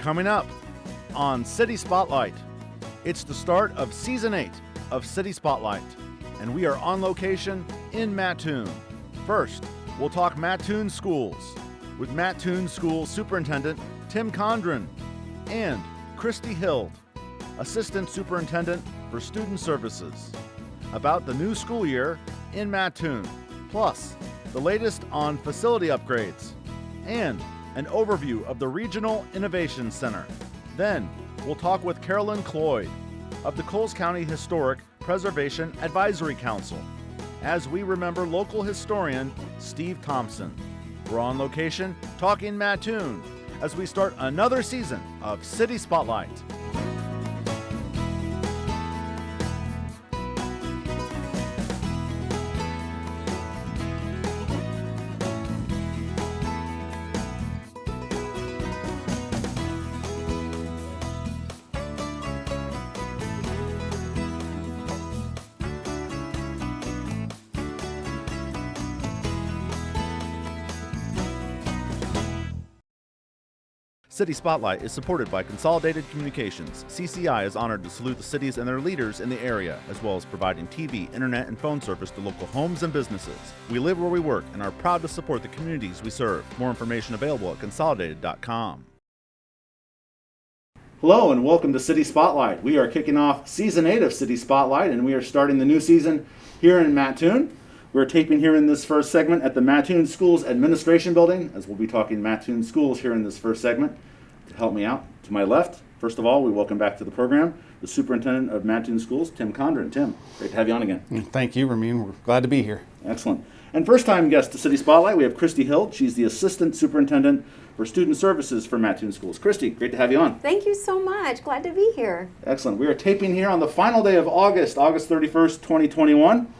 Coming up on City Spotlight, it's the start of Season 8 of City Spotlight, and we are on location in Mattoon. First, we'll talk Mattoon Schools with Mattoon Schools Superintendent Tim Condron and Christy Hild, Assistant Superintendent for Student Services, about the new school year in Mattoon, plus the latest on facility upgrades, and an overview of the Regional Innovation Center. Then, we'll talk with Carolyn Cloyd of the Coles County Historic Preservation Advisory Council as we remember local historian Steve Thompson. We're on location talking Mattoon as we start another season of City Spotlight. City Spotlight is supported by Consolidated Communications. CCI is honored to salute the cities and their leaders in the area, as well as providing TV, internet, and phone service to local homes and businesses. We live where we work and are proud to support the communities we serve. More information available at consolidated.com. Hello and welcome to City Spotlight. We are kicking off Season 8 of City Spotlight, and we are starting the new season here in Mattoon. We're taping here in this first segment at the Mattoon Schools Administration Building, as we'll be talking Mattoon Schools here in this first segment. To help me out, to my left, first of all, we welcome back to the program the Superintendent of Mattoon Schools, Tim Condron. Tim, great to have you on again. Thank you, Ramin. We're glad to be here. Excellent. And first-time guest to City Spotlight, we have Christy Hild. She's the Assistant Superintendent for Student Services for Mattoon Schools. Christy, great to have you on. Thank you so much. Glad to be here. Excellent. We are taping here on the final day of August 31st, 2021.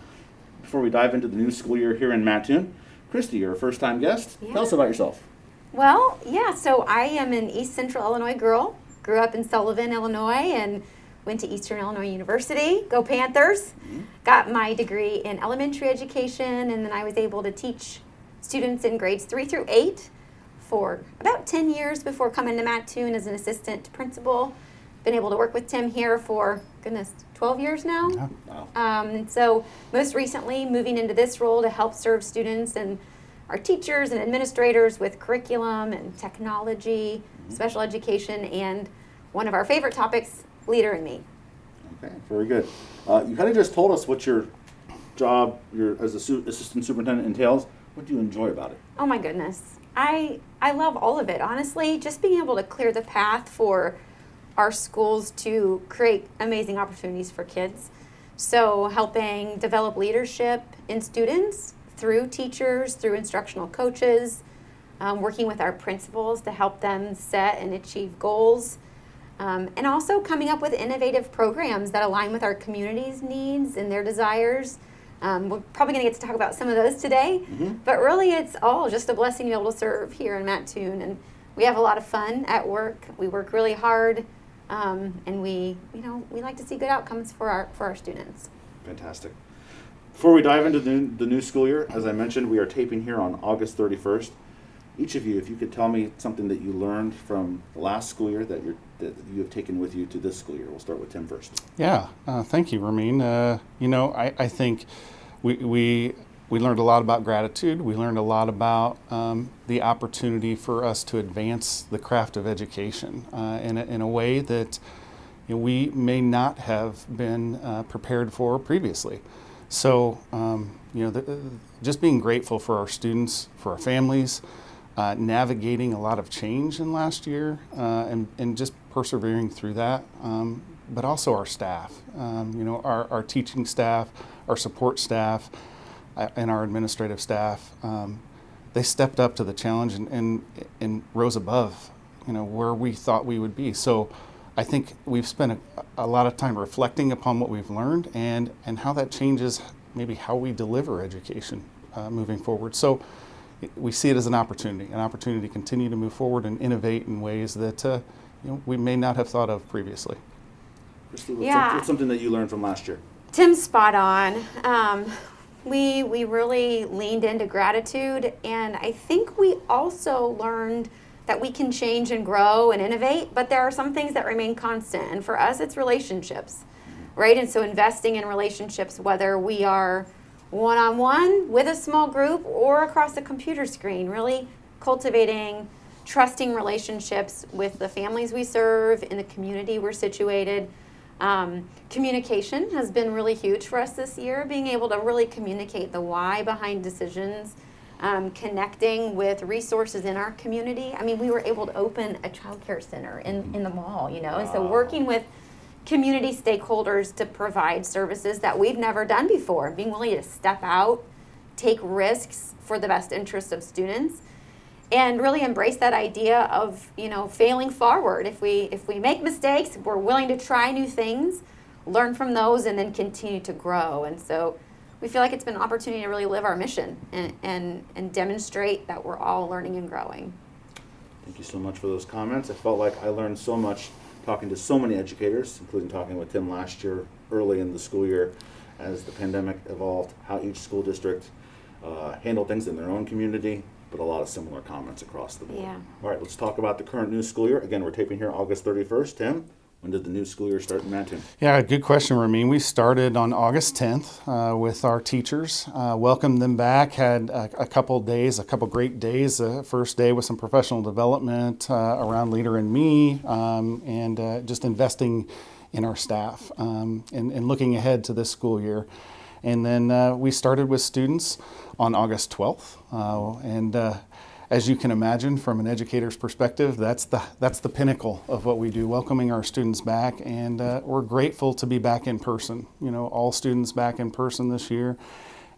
Before we dive into the new school year here in Mattoon, Christy, you're a first-time guest. Yeah. Tell us about yourself. Well, yeah, so I am an East Central Illinois girl. Grew up in Sullivan, Illinois, and went to Eastern Illinois University. Go Panthers. Mm-hmm. Got my degree in elementary education, and then I was able to teach students in grades 3 through 8 for about 10 years before coming to Mattoon as an assistant principal. Been able to work with Tim here for, 12 years now. Yeah. Wow. And so most recently moving into this role to help serve students and our teachers and administrators with curriculum and technology, special education, and one of our favorite topics, Leader in Me. Okay, very good. You kind of just told us what your job as assistant superintendent entails. What do you enjoy about it? Oh my goodness. I love all of it, honestly. Just being able to clear the path for our schools to create amazing opportunities for kids. So helping develop leadership in students through teachers, through instructional coaches, working with our principals to help them set and achieve goals, and also coming up with innovative programs that align with our community's needs and their desires. We're probably going to get to talk about some of those today, but really it's all just a blessing to be able to serve here in Mattoon, and we have a lot of fun at work. We work really hard, and we like to see good outcomes for our students. Fantastic. Before we dive into the new school year, as I mentioned, we are taping here on August 31st. Each of you, if you could tell me something that you learned from the last school year that you have taken with you to this school year. We'll start with Tim first. Yeah, thank you, Ramin. I think we learned a lot about gratitude. We learned a lot about the opportunity for us to advance the craft of education in a way that we may not have been prepared for previously. So, just being grateful for our students, for our families, navigating a lot of change in last year, and just persevering through that, but also our staff, our teaching staff, our support staff, and our administrative staff. They stepped up to the challenge and rose above, where we thought we would be. So I think we've spent a lot of time reflecting upon what we've learned and how that changes maybe how we deliver education moving forward. So we see it as an opportunity to continue to move forward and innovate in ways that we may not have thought of previously. Christy, what's something that you learned from last year? Tim's spot on. We really leaned into gratitude, and I think we also learned that we can change and grow and innovate, but there are some things that remain constant. And for us, it's relationships, right? And so investing in relationships, whether we are one-on-one with a small group or across a computer screen, really cultivating trusting relationships with the families we serve, in the community we're situated. Communication has been really huge for us this year, being able to really communicate the why behind decisions, connecting with resources in our community. I mean, we were able to open a child care center in the mall, and so working with community stakeholders to provide services that we've never done before, being willing to step out, take risks for the best interest of students, and really embrace that idea of, failing forward. If we make mistakes, we're willing to try new things, learn from those, and then continue to grow. And so we feel like it's been an opportunity to really live our mission and demonstrate that we're all learning and growing. Thank you so much for those comments. I felt like I learned so much talking to so many educators, including talking with Tim last year, early in the school year, as the pandemic evolved, how each school district handled things in their own community, but a lot of similar comments across the board. Yeah. All right, let's talk about the current new school year. Again, we're taping here August 31st. Tim, when did the new school year start in Mattoon? Yeah, good question, Ramin. We started on August 10th with our teachers, welcomed them back, had a couple great days. First day with some professional development around Leader and Me, and just investing in our staff and looking ahead to this school year. And then we started with students on August 12th. As you can imagine, from an educator's perspective, that's the pinnacle of what we do, welcoming our students back. And we're grateful to be back in person, all students back in person this year.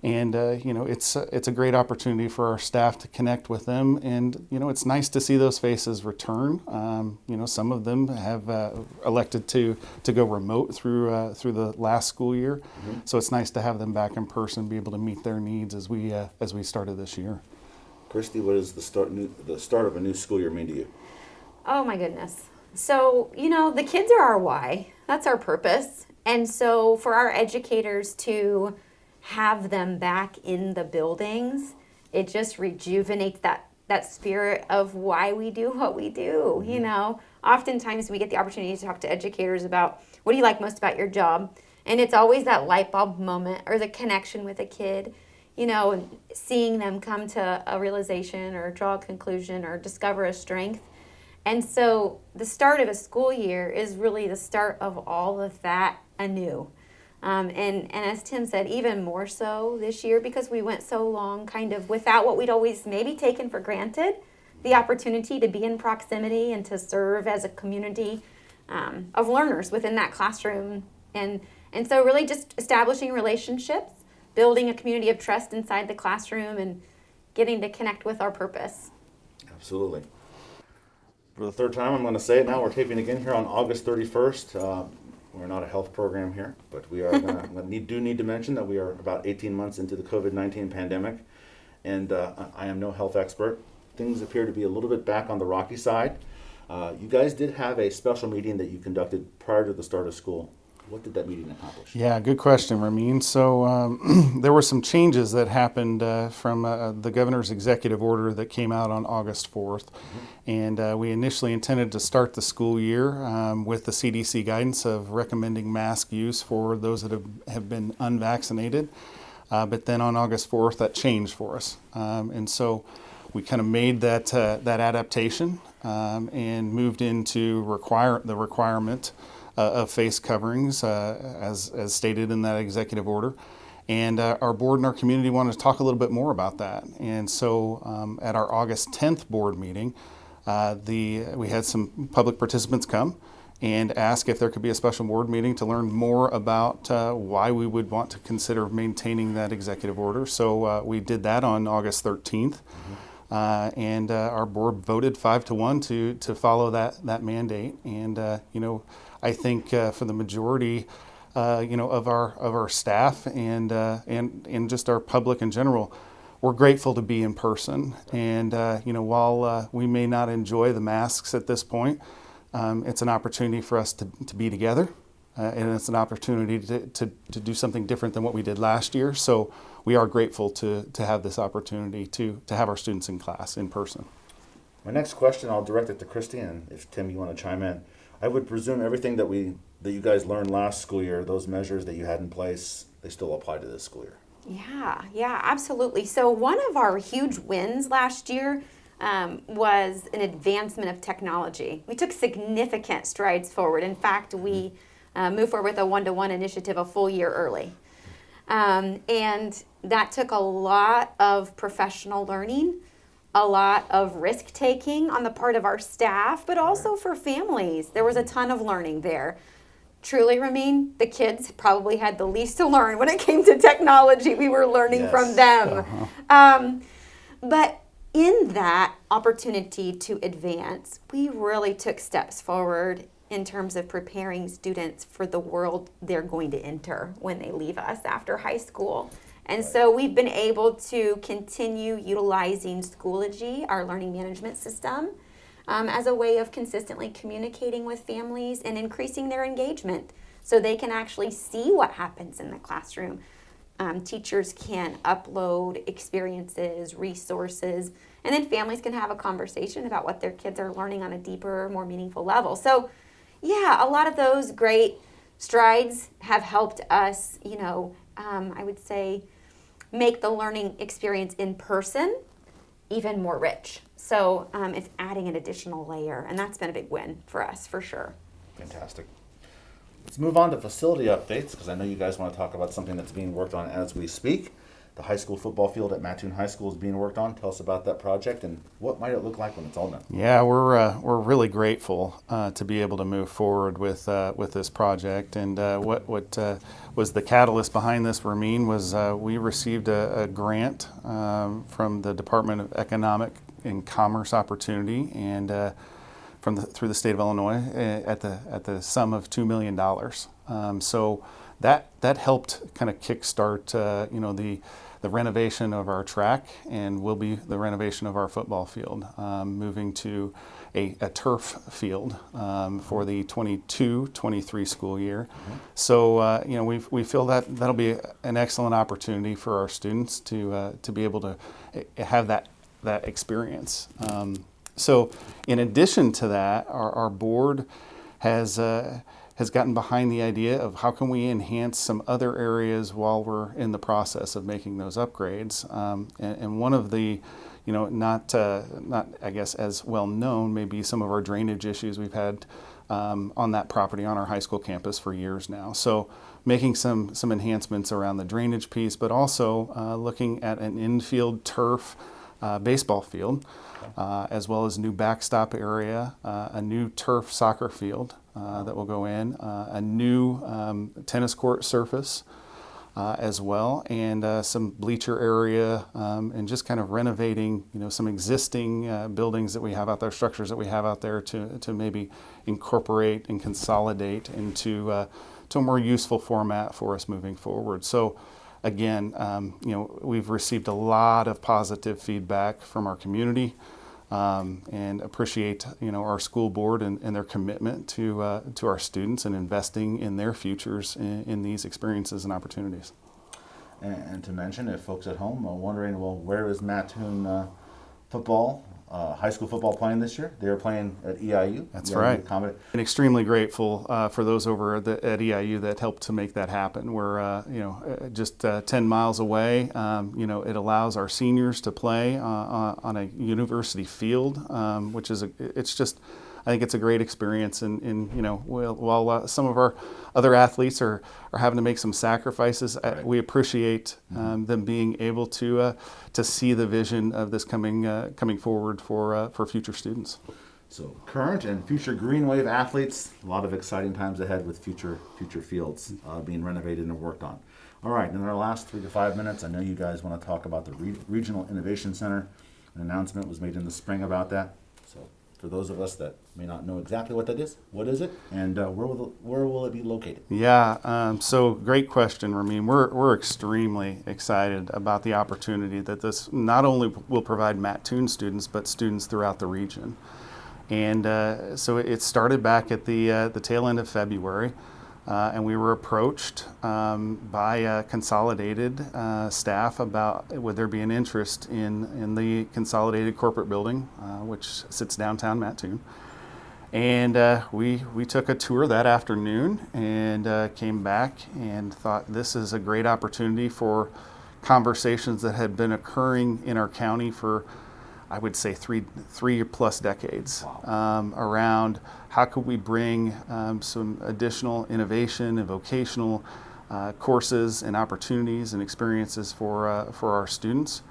And, it's a great opportunity for our staff to connect with them. And, it's nice to see those faces return. Some of them have elected to go remote through the last school year. Mm-hmm. So it's nice to have them back in person, be able to meet their needs as we started this year. Christy, what does the start of a new school year mean to you? Oh my goodness. So, the kids are our why. That's our purpose. And so for our educators to have them back in the buildings, it just rejuvenates that spirit of why we do what we do. Mm-hmm. Oftentimes we get the opportunity to talk to educators about what do you like most about your job? And it's always that light bulb moment or the connection with a kid. And seeing them come to a realization or draw a conclusion or discover a strength. And so the start of a school year is really the start of all of that anew. And as Tim said, even more so this year because we went so long kind of without what we'd always maybe taken for granted, the opportunity to be in proximity and to serve as a community of learners within that classroom. And so really just establishing relationships, building a community of trust inside the classroom, and getting to connect with our purpose. Absolutely. For the third time, I'm going to say it now. We're taping again here on August 31st. We're not a health program here, but we are do need to mention that we are about 18 months into the COVID-19 pandemic, and I am no health expert. Things appear to be a little bit back on the rocky side. You guys did have a special meeting that you conducted prior to the start of school. What did that meeting accomplish? Yeah, good question, Ramin. So there were some changes that happened from the governor's executive order that came out on August 4th. Mm-hmm. And we initially intended to start the school year with the CDC guidance of recommending mask use for those that have been unvaccinated. But then on August 4th, that changed for us. And so we kind of made that adaptation and moved into the requirement of face coverings as stated in that executive order. And our board and our community wanted to talk a little bit more about that. And so at our August 10th board meeting, we had some public participants come and ask if there could be a special board meeting to learn more about why we would want to consider maintaining that executive order. So we did that on August 13th. Mm-hmm. And our board voted 5-1 to follow that mandate. And I think for the majority, of our staff and just our public in general, we're grateful to be in person. And while we may not enjoy the masks at this point, it's an opportunity for us to be together, and it's an opportunity to do something different than what we did last year. So we are grateful to have this opportunity to have our students in class in person. My next question, I'll direct it to Christy, and if Tim, you want to chime in. I would presume everything that you guys learned last school year, those measures that you had in place, they still apply to this school year. Yeah, absolutely. So one of our huge wins last year was an advancement of technology. We took significant strides forward. In fact, we moved forward with a one-to-one initiative a full year early. And that took a lot of professional learning, a lot of risk-taking on the part of our staff, but also for families. There was a ton of learning there. Truly, Ramin, the kids probably had the least to learn when it came to technology. We were learning from them. But in that opportunity to advance, we really took steps forward in terms of preparing students for the world they're going to enter when they leave us after high school. And so we've been able to continue utilizing Schoology, our learning management system, as a way of consistently communicating with families and increasing their engagement so they can actually see what happens in the classroom. Teachers can upload experiences, resources, and then families can have a conversation about what their kids are learning on a deeper, more meaningful level. So, yeah, a lot of those great strides have helped us, I would say, make the learning experience in person even more rich. So it's adding an additional layer, and that's been a big win for us, for sure. Fantastic. Let's move on to facility updates, because I know you guys want to talk about something that's being worked on as we speak. The high school football field at Mattoon High School is being worked on. Tell us about that project and what might it look like when it's all done. Yeah, we're really grateful to be able to move forward with this project. And what was the catalyst behind this, Ramin, was we received a grant from the Department of Economic and Commerce Opportunity and through the state of Illinois at the sum of $2 million. So that helped kind of kickstart the renovation of our track, and will be the renovation of our football field, moving to a turf field for the 22-23 school year. Mm-hmm. So we feel that that'll be an excellent opportunity for our students to be able to have that experience. So in addition to that, our board has gotten behind the idea of how can we enhance some other areas while we're in the process of making those upgrades. And one of the, not I guess as well known, may be some of our drainage issues we've had on that property on our high school campus for years now. So making some enhancements around the drainage piece, but also looking at an infield turf baseball field, as well as new backstop area, a new turf soccer field that will go in, a new tennis court surface as well, and some bleacher area, and just kind of renovating, some existing buildings that we have out there, structures that we have out there to maybe incorporate and consolidate into to a more useful format for us moving forward. So again, we've received a lot of positive feedback from our community, and appreciate our school board and their commitment to our students and investing in their futures in these experiences and opportunities. And to mention, if folks at home are wondering, well, where is Mattoon football, high school football playing this year? They are playing at EIU. That's right. And extremely grateful for those over at EIU that helped to make that happen. We're just 10 miles away. It allows our seniors to play on a university field, which is I think it's a great experience. And while some of our other athletes are having to make some sacrifices, right, we appreciate them being able to see the vision of this coming forward for future students. So current and future Green Wave athletes, a lot of exciting times ahead with future fields being renovated and worked on. All right, in our last 3 to 5 minutes, I know you guys want to talk about the Regional Innovation Center. An announcement was made in the spring about that. So for those of us that may not know exactly what that is, what is it, and where will it be located? Yeah, so great question, Ramin. We're extremely excited about the opportunity that this not only will provide Mattoon students, but students throughout the region. And so it started back at the tail end of February. And we were approached by Consolidated staff about would there be an interest in the Consolidated corporate building, which sits downtown Mattoon. And we took a tour that afternoon and came back and thought this is a great opportunity for conversations that had been occurring in our county for, I would say, three plus decades. Wow. Around how could we bring some additional innovation and vocational courses and opportunities and experiences for our students.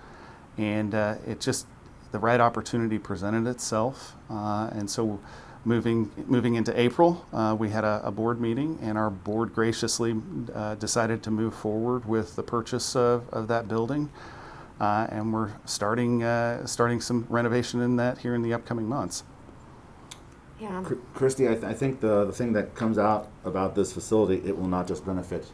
And it just, the right opportunity presented itself. And so moving into April, we had a board meeting, and our board graciously decided to move forward with the purchase of that building. And we're starting some renovation in that here in the upcoming months. Yeah. Christy, I think the thing that comes out about this facility, it will not just benefit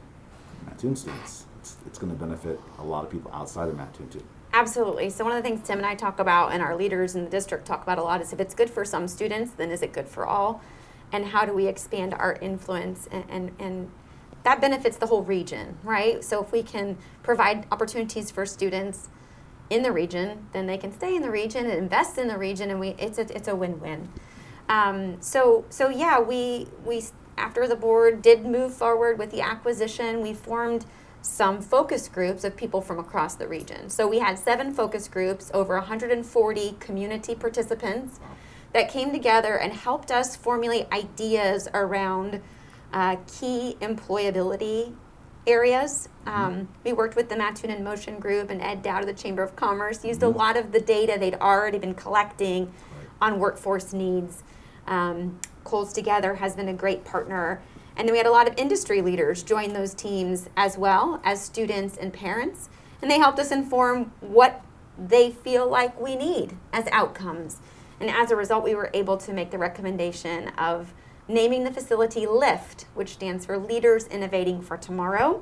Mattoon students. It's going to benefit a lot of people outside of Mattoon too. Absolutely. So one of the things Tim and I talk about, and our leaders in the district talk about a lot, is if it's good for some students, then is it good for all? And how do we expand our influence? And that benefits the whole region, right? So if we can provide opportunities for students in the region, then they can stay in the region and invest in the region, and it's a win-win. So yeah, we after the board did move forward with the acquisition, we formed some focus groups of people from across the region. So we had 7 focus groups, over 140 community participants that came together and helped us formulate ideas around key employability areas. We worked with the Mattoon in Motion group and Ed Dowd of the Chamber of Commerce, used a lot of the data they'd already been collecting on workforce needs. Coles Together has been a great partner. And then we had a lot of industry leaders join those teams as well as students and parents. And they helped us inform what they feel like we need as outcomes. And as a result, we were able to make the recommendation of naming the facility LIFT, which stands for Leaders Innovating for Tomorrow.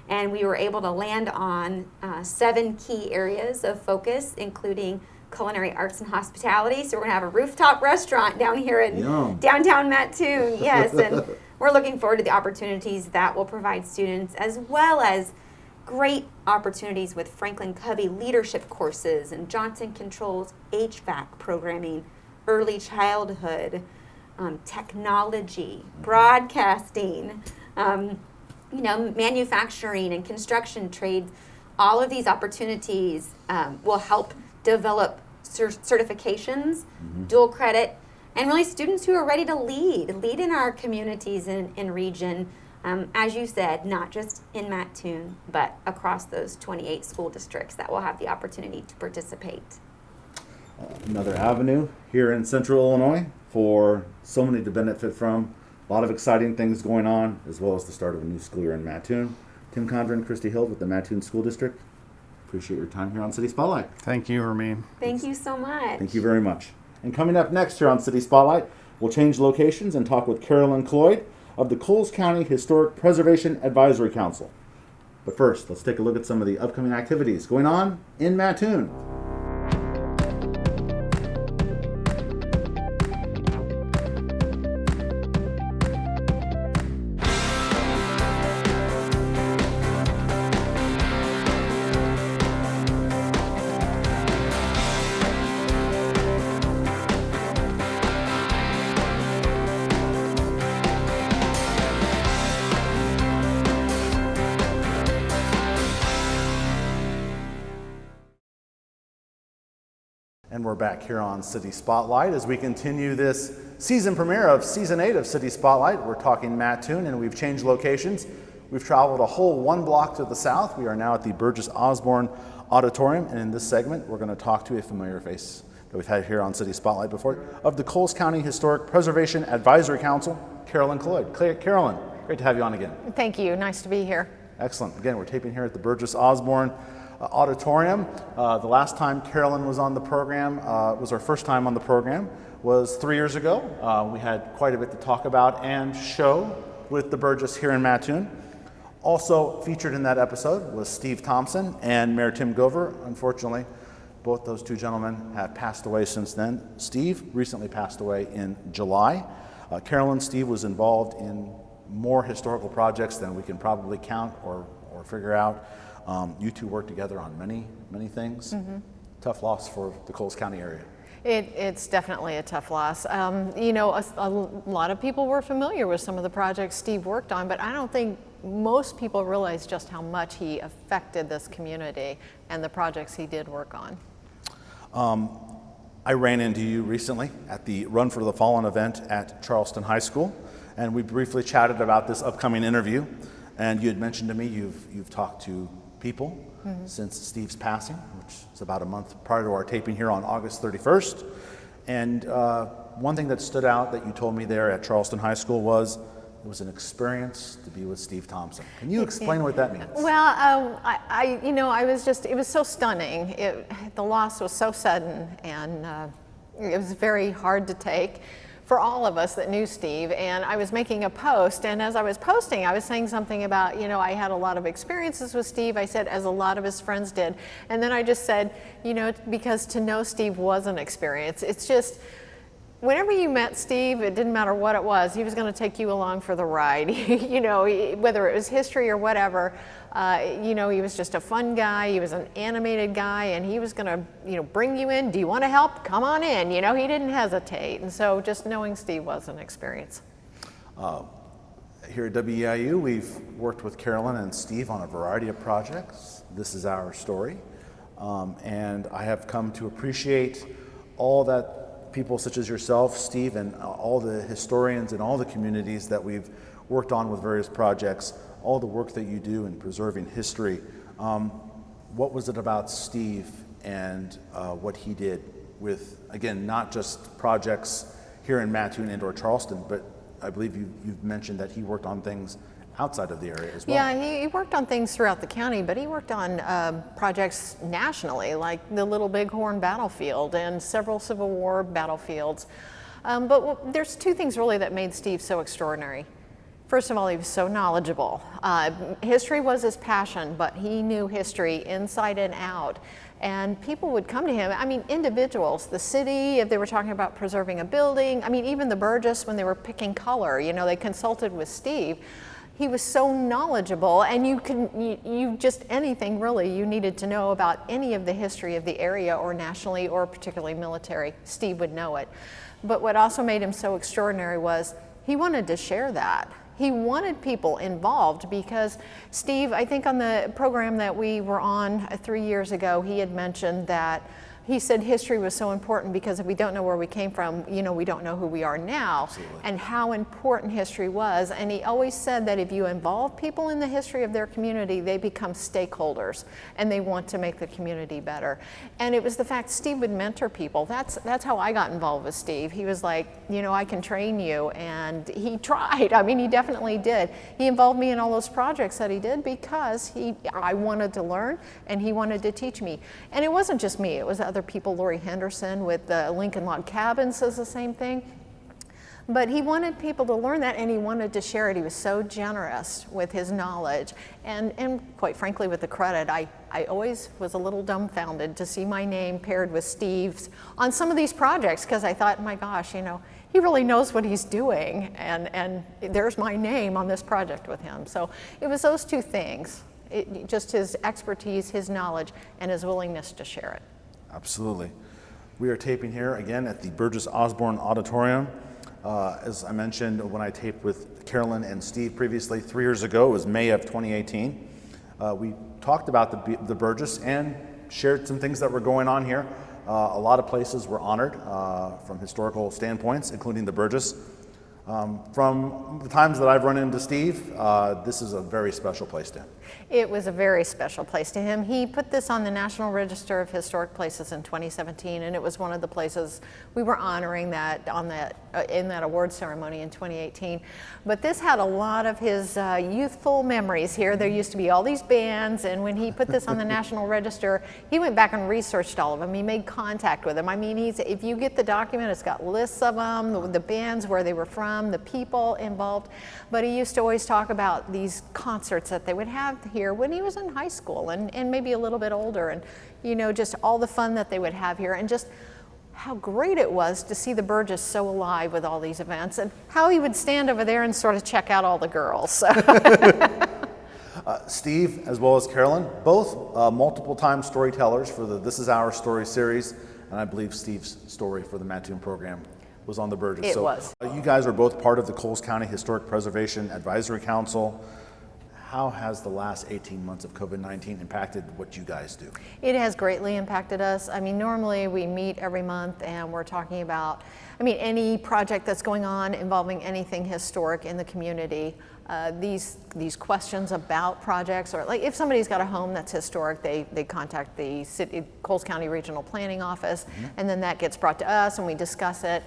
And we were able to land on 7 key areas of focus, including culinary arts and hospitality. So we're gonna have a rooftop restaurant down here in downtown Mattoon. Yes, and we're looking forward to the opportunities that will provide students, as well as great opportunities with Franklin Covey leadership courses and Johnson Controls HVAC programming, early childhood, technology, broadcasting, manufacturing and construction trades. All of these opportunities will help develop certifications, dual credit, and really students who are ready to lead in our communities and region, as you said, not just in Mattoon, but across those 28 school districts that will have the opportunity to participate. Another avenue here in Central Illinois for so many to benefit from. A lot of exciting things going on, as well as the start of a new school year in Mattoon. Tim Condron, Christy Hild with the Mattoon School District. Appreciate your time here on City Spotlight. Thank you, Ramin. Thank you so much. Thank you very much. And coming up next here on City Spotlight, we'll change locations and talk with Carolyn Cloyd of the Coles County Historic Preservation Advisory Council. But first, let's take a look at some of the upcoming activities going on in Mattoon. And we're back here on City Spotlight as we continue this season premiere of Season 8 of City Spotlight. We're talking Mattoon, and we've changed locations. We've traveled a whole 1 block to the south. We are now at the Burgess Osborne Auditorium, and in this segment, we're going to talk to a familiar face that we've had here on City Spotlight before, of the Coles County Historic Preservation Advisory Council, Carolyn Cloyd. Carolyn, great to have you on again. Thank you. Nice to be here. Excellent. Again, we're taping here at the Burgess Osborne Auditorium. The last time Carolyn was on the program, was our first time on the program, was 3 years ago. We had quite a bit to talk about and show with the Burgess here in Mattoon. Also featured in that episode was Steve Thompson and Mayor Tim Gover. Unfortunately, both those 2 gentlemen have passed away since then. Steve recently passed away in July. Carolyn, Steve was involved in more historical projects than we can probably count or figure out. You two work together on many things. Tough loss for the Coles County area. It's definitely a tough loss. You know, a lot of people were familiar with some of the projects Steve worked on, but I don't think most people realize just how much he affected this community and the projects he did work on. I ran into you recently at the Run for the Fallen event at Charleston High School, and we briefly chatted about this upcoming interview. And you had mentioned to me you've talked to people since Steve's passing, which is about a month prior to our taping here on August 31st. And one thing that stood out that you told me there at Charleston High School was it was an experience to be with Steve Thompson. Can you explain what that means? Well, it was so stunning. The loss was so sudden, and it was very hard to take for all of us that knew Steve. And I was making a post, and as I was posting, I was saying something about, you know, I had a lot of experiences with Steve. I said, as a lot of his friends did. And then I just said, you know, because to know Steve was an experience. It's just, whenever you met Steve, it didn't matter what it was, he was going to take you along for the ride. You know, whether it was history or whatever, you know, he was just a fun guy. He was an animated guy, and he was going to, you know, bring you in. Do you want to help? Come on in. You know, he didn't hesitate. And so just knowing Steve was an experience. Here at WEIU, we've worked with Carolyn and Steve on a variety of projects. This is our story. And I have come to appreciate all that people such as yourself, Steve, and all the historians and all the communities that we've worked on with various projects, all the work that you do in preserving history. What was it about Steve and what he did with, again, not just projects here in Mattoon and or Charleston, but I believe you've mentioned that he worked on things outside of the area as well. Yeah, he worked on things throughout the county, but he worked on projects nationally, like the Little Bighorn battlefield and several Civil War battlefields. But there's two things really that made Steve so extraordinary. First of all, he was so knowledgeable. History was his passion, but he knew history inside and out. And people would come to him, I mean, individuals, the city, if they were talking about preserving a building, I mean, even the Burgess, when they were picking color, you know, they consulted with Steve. He was so knowledgeable, and you just anything really you needed to know about any of the history of the area or nationally or particularly military, Steve would know it. But what also made him so extraordinary was he wanted to share that. He wanted people involved because Steve, I think on the program that we were on 3 years ago, he had mentioned that he said history was so important because if we don't know where we came from, you know, we don't know who we are now. Absolutely. And how important history was. And he always said that if you involve people in the history of their community, they become stakeholders and they want to make the community better. And it was the fact Steve would mentor people. That's how I got involved with Steve. He was like, you know, I can train you. And he tried. I mean, he definitely did. He involved me in all those projects that he did because I wanted to learn and he wanted to teach me. And it wasn't just me, it was other people. Lori Henderson with the Lincoln Log Cabin says the same thing. But he wanted people to learn that and he wanted to share it. He was so generous with his knowledge and quite frankly with the credit. I always was a little dumbfounded to see my name paired with Steve's on some of these projects because I thought, my gosh, you know, he really knows what he's doing and there's my name on this project with him. So it was those two things, just his expertise, his knowledge, and his willingness to share it. Absolutely. We are taping here again at the Burgess Osborne Auditorium. As I mentioned when I taped with Carolyn and Steve previously 3 years ago, it was May of 2018. We talked about the Burgess and shared some things that were going on here. A lot of places were honored from historical standpoints, including the Burgess. From the times that I've run into Steve, this is a very special place to him. It was a very special place to him. He put this on the National Register of Historic Places in 2017, and it was one of the places we were honoring that in that award ceremony in 2018. But this had a lot of his youthful memories here. There used to be all these bands, and when he put this on the National Register, he went back and researched all of them. He made contact with them. I mean, if you get the document, it's got lists of them, the bands, where they were from, the people involved. But he used to always talk about these concerts that they would have here when he was in high school and maybe a little bit older, and you know, just all the fun that they would have here, and just how great it was to see the Burgess so alive with all these events, and how he would stand over there and sort of check out all the girls. Steve, as well as Carolyn, both multiple-time storytellers for the This Is Our Story series, and I believe Steve's story for the Mattoon program was on the Burgess. It was. You guys are both part of the Coles County Historic Preservation Advisory Council. How has the last 18 months of COVID-19 impacted what you guys do? It has greatly impacted us. I mean, normally we meet every month and we're talking about, any project that's going on involving anything historic in the community. These questions about projects, or like if somebody's got a home that's historic, they contact the Coles County Regional Planning Office, and then that gets brought to us and we discuss it.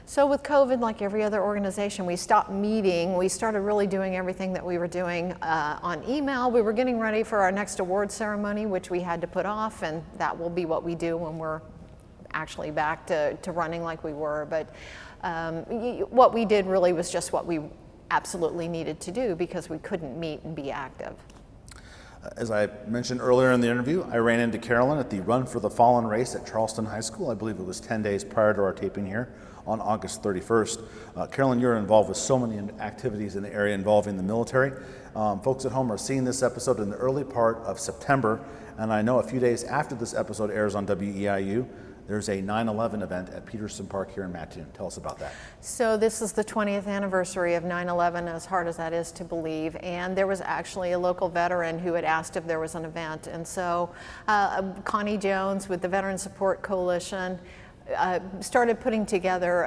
So with COVID, like every other organization, we stopped meeting. We started really doing everything that we were doing on email. We were getting ready for our next award ceremony, which we had to put off, and that will be what we do when we're actually back to running like we were. But what we did really was just what we absolutely needed to do because we couldn't meet and be active. As I mentioned earlier in the interview, I ran into Carolyn at the Run for the Fallen race at Charleston High School. I believe it was 10 days prior to our taping here on August 31st. Carolyn, you're involved with so many activities in the area involving the military. Folks at home are seeing this episode in the early part of September, and I know a few days after this episode airs on WEIU, there's a 9/11 event at Peterson Park here in Mattoon. Tell us about that. So this is the 20th anniversary of 9/11, as hard as that is to believe, and there was actually a local veteran who had asked if there was an event, and so Connie Jones with the Veteran Support Coalition started putting together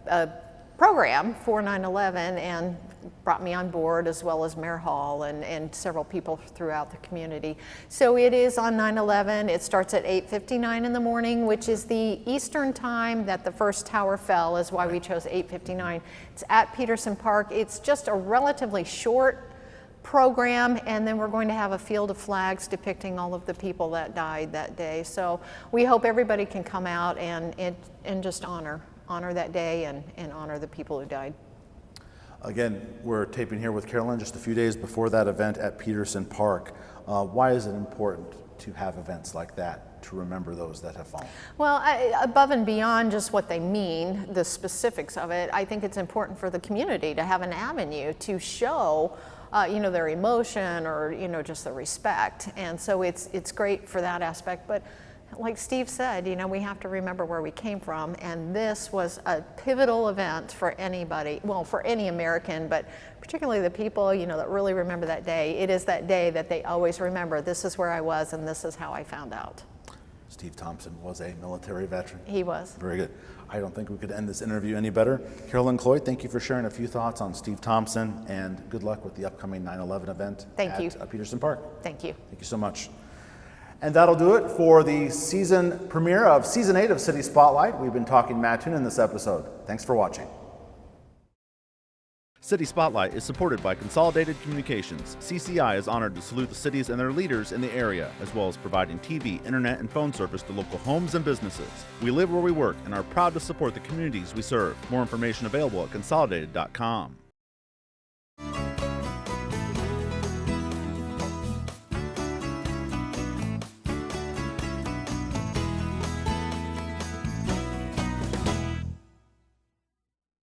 a program for 9/11 and brought me on board, as well as Mayor Hall and several people throughout the community. So it is on 9/11. It starts at 8:59 in the morning, which is the Eastern time that the first tower fell, is why we chose 8:59. It's at Peterson Park. It's just a relatively short program, and then we're going to have a field of flags depicting all of the people that died that day. So we hope everybody can come out and just honor that day and honor the people who died. Again, we're taping here with Carolyn just a few days before that event at Peterson Park. Why is it important to have events like that to remember those that have fallen? Well, above and beyond just what they mean, the specifics of it, I think it's important for the community to have an avenue to show their emotion or, just the respect. And so it's great for that aspect. But like Steve said, we have to remember where we came from, and this was a pivotal event for anybody, well, for any American, but particularly the people, that really remember that day. It is that day that they always remember, this is where I was and this is how I found out. Steve Thompson was a military veteran. He was. Very good. I don't think we could end this interview any better. Carolyn Cloyd, thank you for sharing a few thoughts on Steve Thompson, and good luck with the upcoming 9/11 event at Peterson Park. Thank you. Thank you so much. And that'll do it for the season premiere of Season 8 of City Spotlight. We've been talking Mattoon in this episode. Thanks for watching. City Spotlight is supported by Consolidated Communications. CCI is honored to salute the cities and their leaders in the area, as well as providing TV, internet, and phone service to local homes and businesses. We live where we work and are proud to support the communities we serve. More information available at consolidated.com.